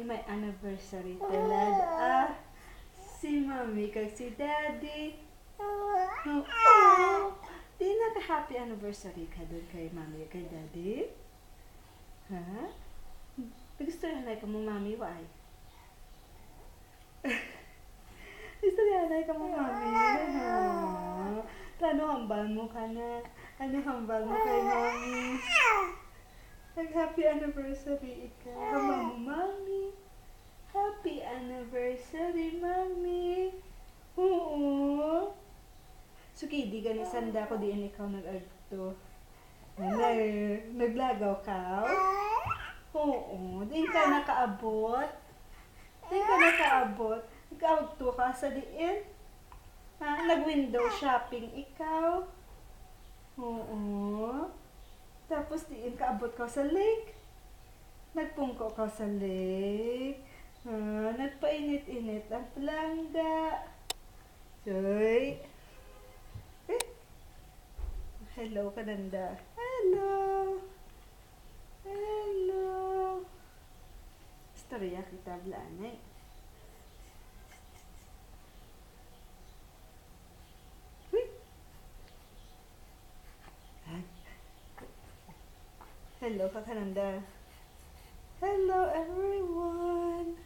may anniversary talaga. Si Mami kag si Daddy. Oh, di naka-happy anniversary ka doon kay Mami kay Daddy? Ha? Gusto yan ka mo Mami, why? Gusto yan ka mo Mami? Ha? Ano hambal mo ka na? Ano hambal mo kay Mami? Nag-happy anniversary ikaw. Hambal mo Mami. Happy anniversary, Mami. Oo. Suki, di gani sanda ko diin ikaw nag-agto. Naglagaw ka? Oo. Di ka nakaabot. Di ka nakaabot. Nag-agto ka sa diin. Ha? Nag-window shopping ikaw. Oo. Tapos diin kaabot ka sa lake. Nagpungko ka sa lake. Nagpainit-init ang palangga. Joy. Hello, Kananda. Hello. Hello. Storya kita blanay. Hello, Kananda. Hello, everyone.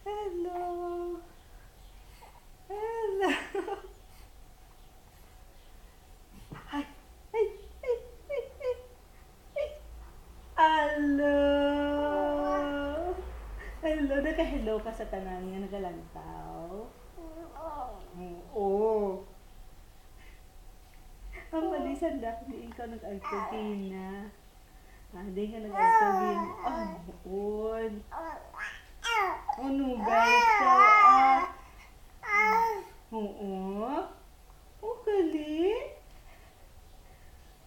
Hello. Hello. Hi. Hey. Hello. Hello. Naka-hello ka sa tanan nga nagalantaw. Oo. Ang malisan dak di ikaw nag-agtugina. Di ka nag-agtugin. Buod. Guys ka. Oo. Gali.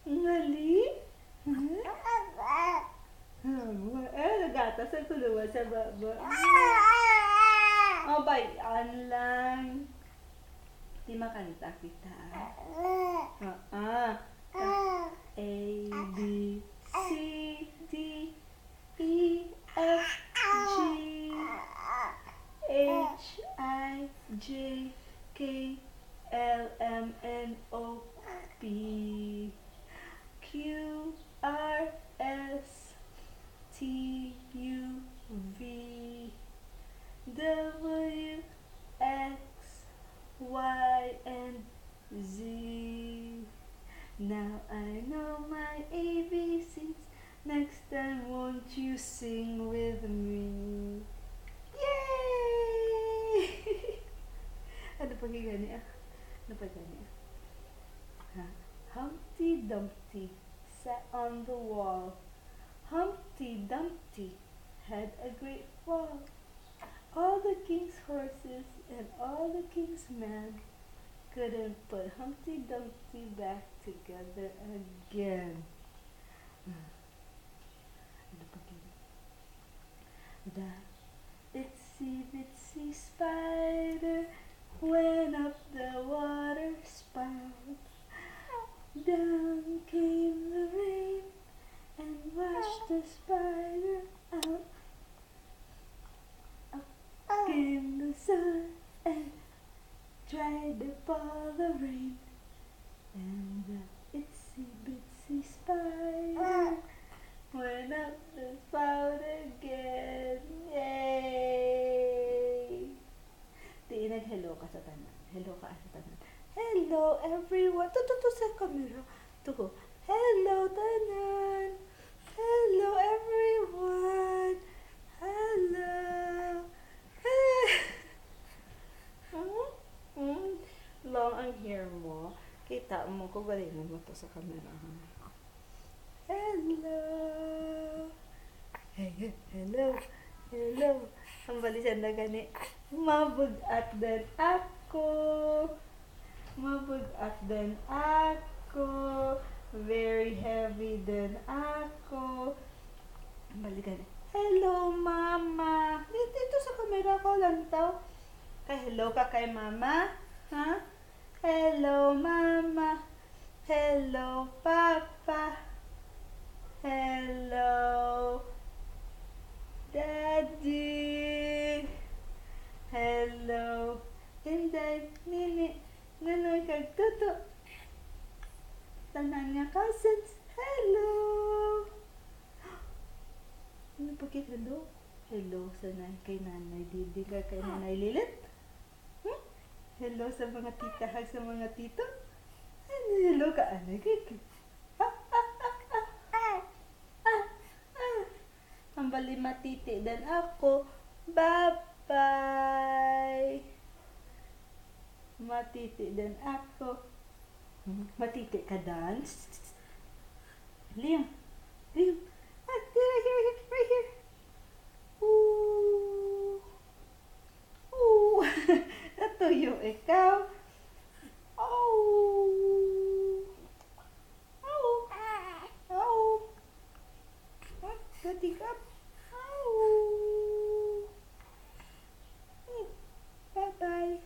Ngali. Nagata sa kuluwa sa baba. Bayan lang. Di makanta kita. A, B, C, D, E, F, G, H, I, J, K, L, M, N, O, P, Q, R, S, T, U, V, W, X, Y, and Z. Now I know my ABCs. Next time won't you sing with me? Yay! Ano pa gani ah? Ano pa gani ah? Humpty Dumpty sat on the wall. Humpty Dumpty had a great fall. All the king's horses and all the king's men couldn't put Humpty Dumpty back together again. The itsy bitsy spider went up the water spout. Down came the rain and washed the spider out. Up came the sun and dried up all the rain. And the itsy bitsy spider went up the spout again. Yay! Di nag-hello ka sa tanan. Hello ka sa tanan. Hello everyone. Tuto sa camera. Tuko. Hello tanan. Hello everyone. Hello. Long ang hair mo. Kita mo ko galingan mo to sa camera. Hello. Hey, hello. Hello. Ang balisan na gani. Mabugat din ako. Mabugat din ako. Very heavy din ako. Ang balikan. Hello, Mama. Dito sa camera ko lang to. Hello ka kay Mama? Ha? Hello, Mama. Hello, Papa. Hello, Daddy. tanan nga cousins. Hello! Ano pagkit hello? Hello sa kay nanay Didi ka kay nanay Lilit. Hmm? Hello sa mga tita sa mga tito. Ano hello ka anay kay. Ang bali matiti dan ako. Bye-bye. Matiti dan ako. Matiti ka dan? Liam. Liam. Right here, right here. Ooh. Ooh. Natuyo ikaw. Oh. Oh. Oh. Katikap. Oh. Bye-bye.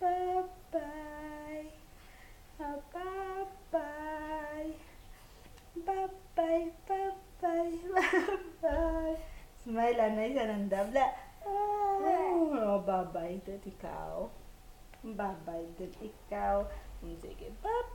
Bye-bye. Bye-bye. Bye-bye. Bye-bye. Bye-bye. Smile anay sa nandabla. Oh, bye-bye din ikaw. Bye-bye din ikaw. Sige, bye-bye.